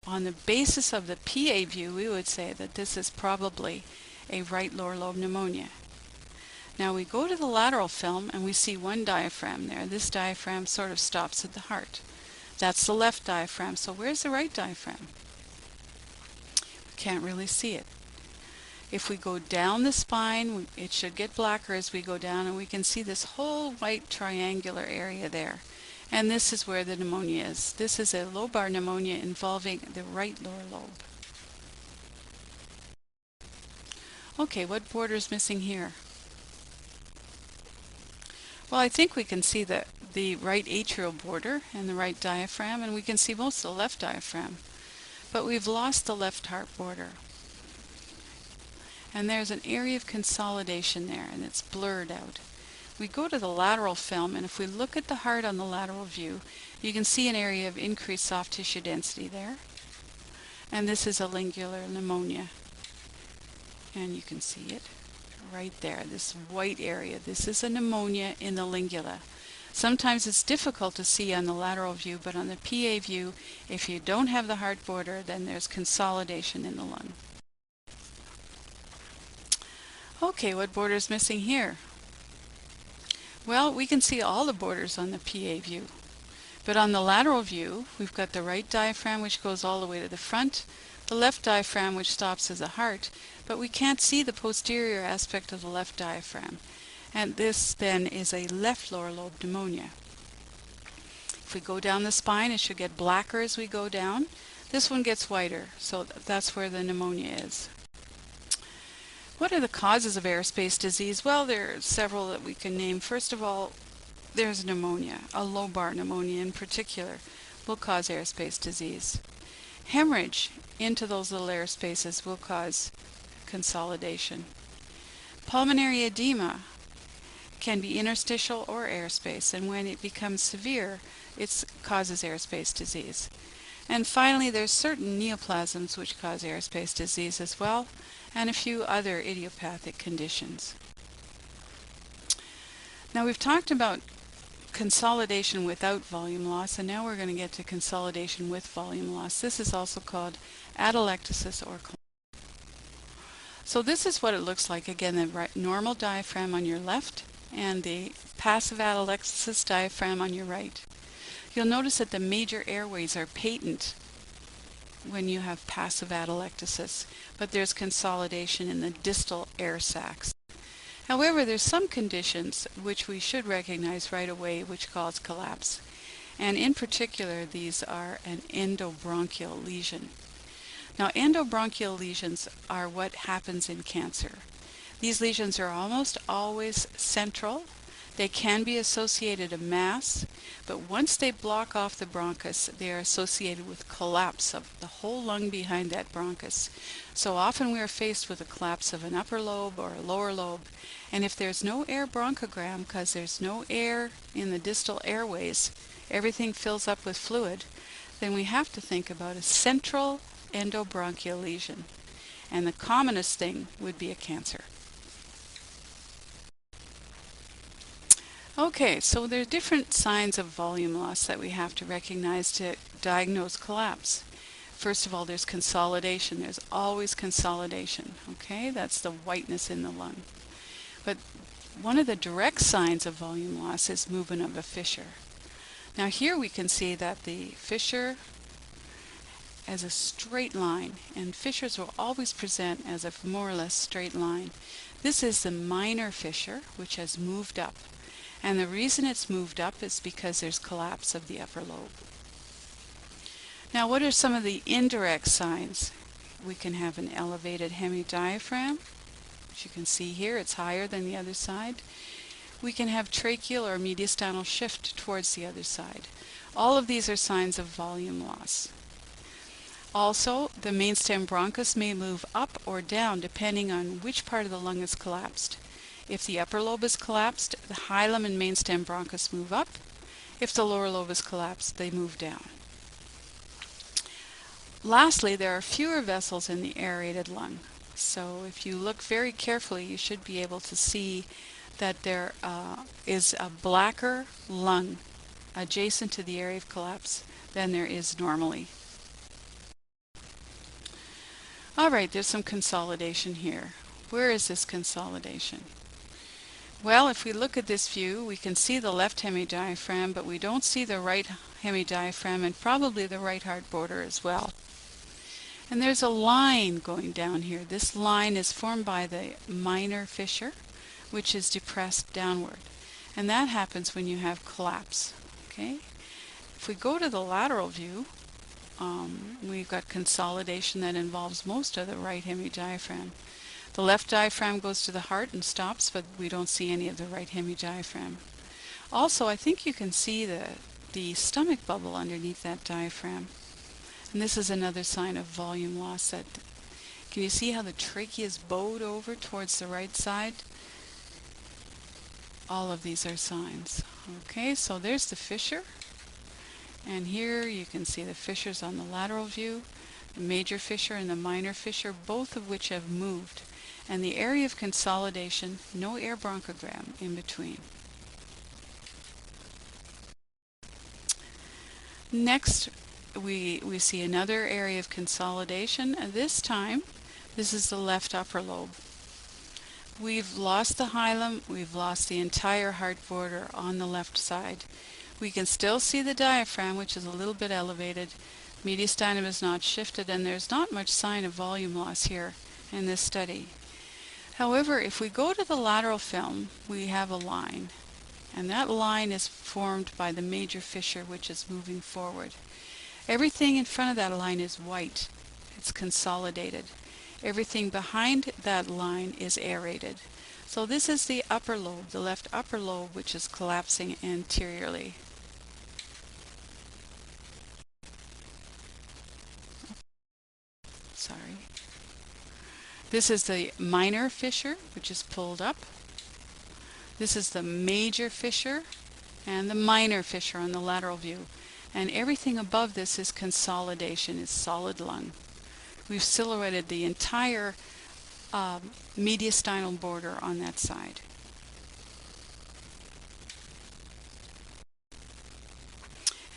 on the basis of the PA view, we would say that this is probably a right lower lobe pneumonia. Now we go to the lateral film and we see one diaphragm there. This diaphragm sort of stops at the heart. That's the left diaphragm. So where's the right diaphragm? We can't really see it. If we go down the spine, it should get blacker as we go down, and we can see this whole white triangular area there. And this is where the pneumonia is. This is a lobar pneumonia involving the right lower lobe. Okay, what border is missing here? Well, I think we can see the right atrial border and the right diaphragm, and we can see most of the left diaphragm. But we've lost the left heart border. And there's an area of consolidation there, and it's blurred out. We go to the lateral film, and if we look at the heart on the lateral view, you can see an area of increased soft tissue density there. And this is a lingular pneumonia. And you can see it right there, this white area. This is a pneumonia in the lingula. Sometimes it's difficult to see on the lateral view, but on the PA view, if you don't have the heart border, then there's consolidation in the lung. Okay, what border is missing here? Well, we can see all the borders on the PA view. But on the lateral view, we've got the right diaphragm, which goes all the way to the front, the left diaphragm, which stops as a heart, but we can't see the posterior aspect of the left diaphragm. And this then is a left lower lobe pneumonia. If we go down the spine, it should get blacker as we go down. This one gets whiter, so that's where the pneumonia is. What are the causes of airways disease? Well, there are several that we can name. First of all, there's pneumonia. A lobar pneumonia in particular will cause airways disease. Hemorrhage into those little air spaces will cause consolidation. Pulmonary edema can be interstitial or airspace, and when it becomes severe, it causes airways disease. And finally, there's certain neoplasms which cause airways disease as well, and a few other idiopathic conditions. Now we've talked about consolidation without volume loss, and now we're going to get to consolidation with volume loss. This is also called atelectasis or collapse. So this is what it looks like. Again, the normal diaphragm on your left and the passive atelectasis diaphragm on your right. You'll notice that the major airways are patent when you have passive atelectasis, but there's consolidation in the distal air sacs. However, there's some conditions which we should recognize right away which cause collapse. And in particular, these are an endobronchial lesion. Now, endobronchial lesions are what happens in cancer. These lesions are almost always central. They can be associated to mass, but once they block off the bronchus, they are associated with collapse of the whole lung behind that bronchus. So often we are faced with a collapse of an upper lobe or a lower lobe, and if there's no air bronchogram, because there's no air in the distal airways, everything fills up with fluid, then we have to think about a central endobronchial lesion. And the commonest thing would be a cancer. Okay, so there are different signs of volume loss that we have to recognize to diagnose collapse. First of all, there's consolidation. There's always consolidation. Okay, that's the whiteness in the lung. But one of the direct signs of volume loss is movement of a fissure. Now here we can see that the fissure as a straight line, and fissures will always present as a more or less straight line. This is the minor fissure, which has moved up. And the reason it's moved up is because there's collapse of the upper lobe. Now, what are some of the indirect signs? We can have an elevated hemidiaphragm, which you can see here. It's higher than the other side. We can have tracheal or mediastinal shift towards the other side. All of these are signs of volume loss. Also, the mainstem bronchus may move up or down depending on which part of the lung is collapsed. If the upper lobe is collapsed, the hilum and mainstem bronchus move up. If the lower lobe is collapsed, they move down. Lastly, there are fewer vessels in the aerated lung. So if you look very carefully, you should be able to see that there is a blacker lung adjacent to the area of collapse than there is normally. All right, there's some consolidation here. Where is this consolidation? Well, if we look at this view, we can see the left hemidiaphragm, but we don't see the right hemidiaphragm and probably the right heart border as well. And there's a line going down here. This line is formed by the minor fissure, which is depressed downward. And that happens when you have collapse. Okay? If we go to the lateral view, we've got consolidation that involves most of the right hemidiaphragm. The left diaphragm goes to the heart and stops, but we don't see any of the right hemidiaphragm. Also, I think you can see the stomach bubble underneath that diaphragm. And this is another sign of volume loss. Can you see how the trachea is bowed over towards the right side? All of these are signs. Okay, so there's the fissure. And here you can see the fissures on the lateral view, the major fissure and the minor fissure, both of which have moved. And the area of consolidation, no air bronchogram in between. Next, we see another area of consolidation, and this time, this is the left upper lobe. We've lost the hilum, we've lost the entire heart border on the left side. We can still see the diaphragm, which is a little bit elevated. Mediastinum is not shifted, and there's not much sign of volume loss here in this study. However, if we go to the lateral film, we have a line. And that line is formed by the major fissure, which is moving forward. Everything in front of that line is white. It's consolidated. Everything behind that line is aerated. So this is the upper lobe, the left upper lobe, which is collapsing anteriorly. Sorry. This is the minor fissure, which is pulled up. This is the major fissure and the minor fissure on the lateral view. And everything above this is consolidation, is solid lung. We've silhouetted the entire mediastinal border on that side.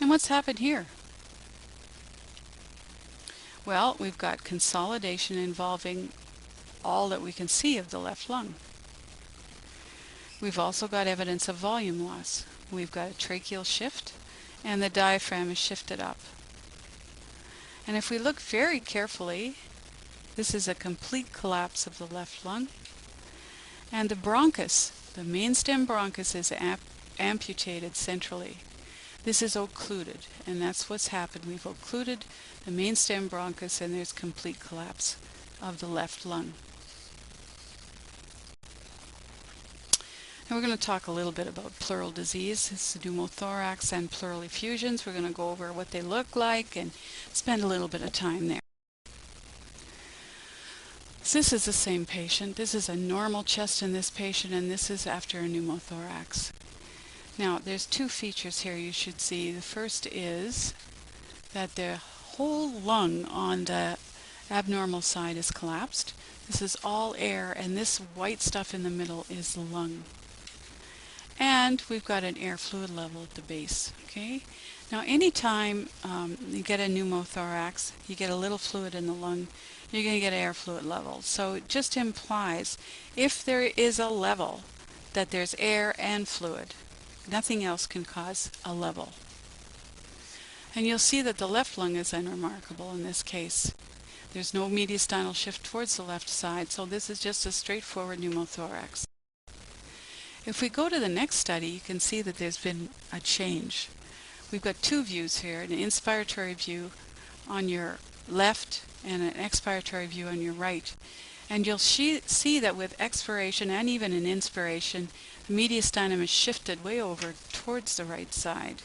And what's happened here? Well, we've got consolidation involving all that we can see of the left lung. We've also got evidence of volume loss. We've got a tracheal shift, and the diaphragm is shifted up. And if we look very carefully, this is a complete collapse of the left lung. And the bronchus, the main stem bronchus, is amputated centrally. This is occluded, and that's what's happened. We've occluded the main stem bronchus, and there's complete collapse of the left lung. Now we're going to talk a little bit about pleural disease. This is pneumothorax and pleural effusions. We're going to go over what they look like and spend a little bit of time there. So this is the same patient. This is a normal chest in this patient, and this is after a pneumothorax. Now there's two features here you should see. The first is that the whole lung on the abnormal side is collapsed. This is all air, and this white stuff in the middle is the lung. And we've got an air fluid level at the base. Okay. Now anytime you get a pneumothorax, you get a little fluid in the lung, you're going to get air fluid level. So it just implies if there is a level that there's air and fluid. Nothing else can cause a level. And you'll see that the left lung is unremarkable in this case. There's no mediastinal shift towards the left side, so this is just a straightforward pneumothorax. If we go to the next study, you can see that there's been a change. We've got two views here, an inspiratory view on your left and an expiratory view on your right. And you'll see that with expiration and even in inspiration, the mediastinum is shifted way over towards the right side.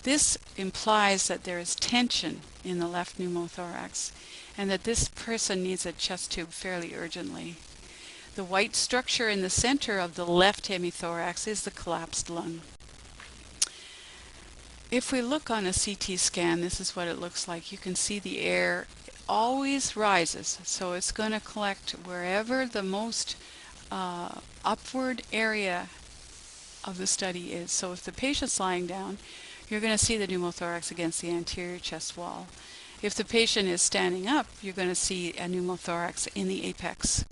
This implies that there is tension in the left pneumothorax and that this person needs a chest tube fairly urgently. The white structure in the center of the left hemithorax is the collapsed lung. If we look on a CT scan, this is what it looks like. You can see the air always rises, so it's going to collect wherever the most upward area of the study is. So if the patient's lying down, you're going to see the pneumothorax against the anterior chest wall. If the patient is standing up, you're going to see a pneumothorax in the apex.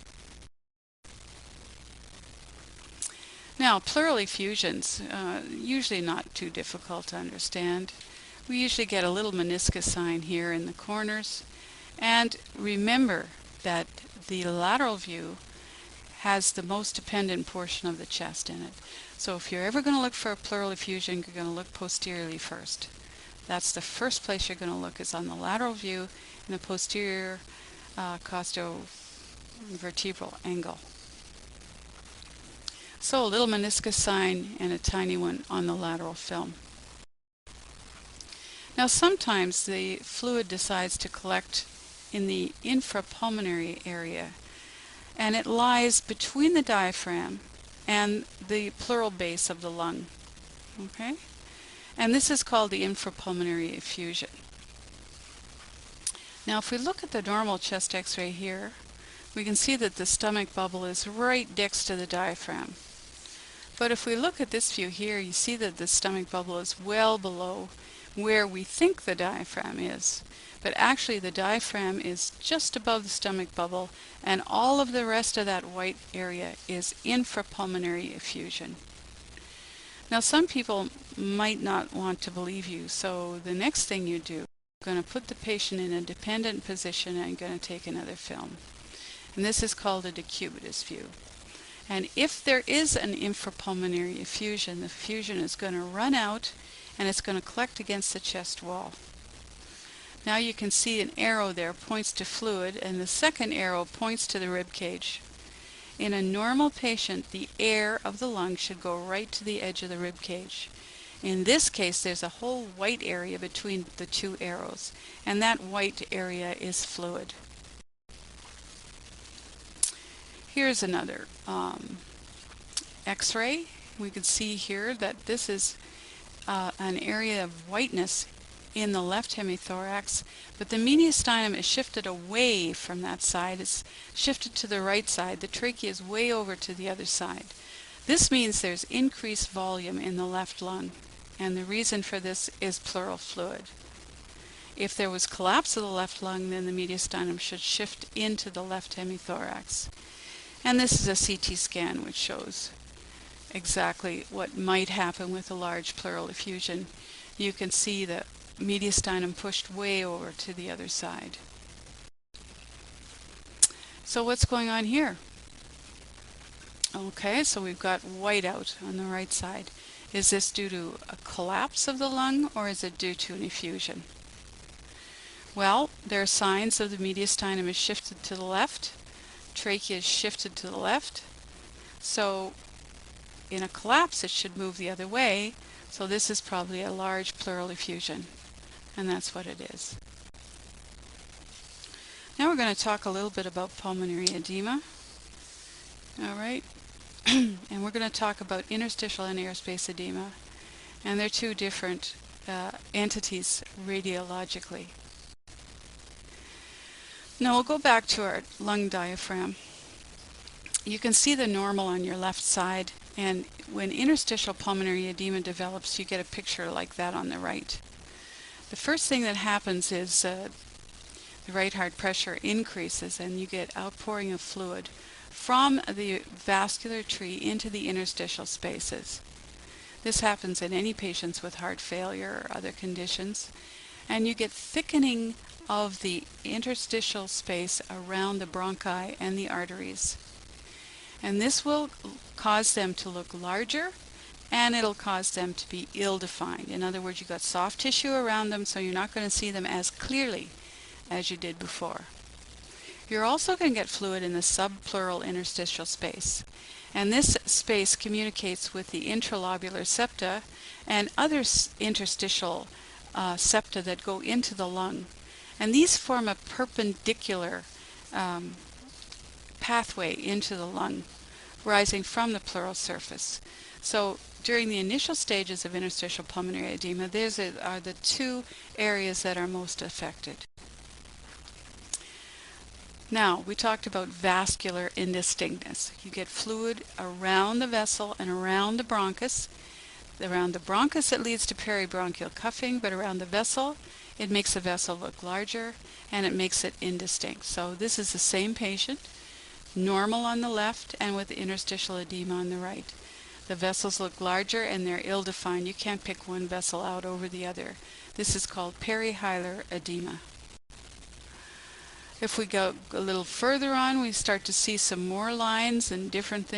Now, pleural effusions, usually not too difficult to understand. We usually get a little meniscus sign here in the corners. And remember that the lateral view has the most dependent portion of the chest in it. So if you're ever going to look for a pleural effusion, you're going to look posteriorly first. That's the first place you're going to look, is on the lateral view in the posterior costovertebral angle. So a little meniscus sign and a tiny one on the lateral film. Now sometimes the fluid decides to collect in the infrapulmonary area, and it lies between the diaphragm and the pleural base of the lung. Okay? And this is called the infrapulmonary effusion. Now if we look at the normal chest x-ray here, we can see that the stomach bubble is right next to the diaphragm. But if we look at this view here, you see that the stomach bubble is well below where we think the diaphragm is. But actually the diaphragm is just above the stomach bubble, and all of the rest of that white area is infrapulmonary effusion. Now some people might not want to believe you, so the next thing you do, you're going to put the patient in a dependent position and you're going to take another film. And this is called a decubitus view. And if there is an infrapulmonary effusion, the effusion is going to run out and it's going to collect against the chest wall. Now you can see an arrow there points to fluid, and the second arrow points to the rib cage. In a normal patient, the air of the lung should go right to the edge of the rib cage. In this case, there's a whole white area between the two arrows, and that white area is fluid. Here's another X-ray. We can see here that this is an area of whiteness in the left hemithorax, but the mediastinum is shifted away from that side. It's shifted to the right side. The trachea is way over to the other side. This means there's increased volume in the left lung, and the reason for this is pleural fluid. If there was collapse of the left lung, then the mediastinum should shift into the left hemithorax. And this is a CT scan which shows exactly what might happen with a large pleural effusion. You can see the mediastinum pushed way over to the other side. So what's going on here? Okay, so we've got whiteout on the right side. Is this due to a collapse of the lung, or is it due to an effusion? Well, there are signs of the mediastinum is shifted to the left. Trachea is shifted to the left. So in a collapse it should move the other way, so this is probably a large pleural effusion, and that's what it is. Now we're going to talk a little bit about pulmonary edema. Alright, and we're going to talk about interstitial and airspace edema, and they're two different entities radiologically. Now we'll go back to our lung diaphragm. You can see the normal on your left side, and when interstitial pulmonary edema develops, you get a picture like that on the right. The first thing that happens is the right heart pressure increases, and you get outpouring of fluid from the vascular tree into the interstitial spaces. This happens in any patients with heart failure or other conditions, and you get thickening of the interstitial space around the bronchi and the arteries. And this will cause them to look larger, and it'll cause them to be ill-defined. In other words, you've got soft tissue around them, so you're not going to see them as clearly as you did before. You're also going to get fluid in the subpleural interstitial space, and this space communicates with the intralobular septa and other interstitial septa that go into the lung, and these form a perpendicular pathway into the lung rising from the pleural surface. So during the initial stages of interstitial pulmonary edema, these are the two areas that are most affected. Now, we talked about vascular indistinctness. You get fluid around the vessel and around the bronchus. Around the bronchus it leads to peribronchial cuffing, but around the vessel it makes the vessel look larger and it makes it indistinct. So this is the same patient, normal on the left and with interstitial edema on the right. The vessels look larger and they're ill-defined. You can't pick one vessel out over the other. This is called perihilar edema. If we go a little further on, we start to see some more lines and different things.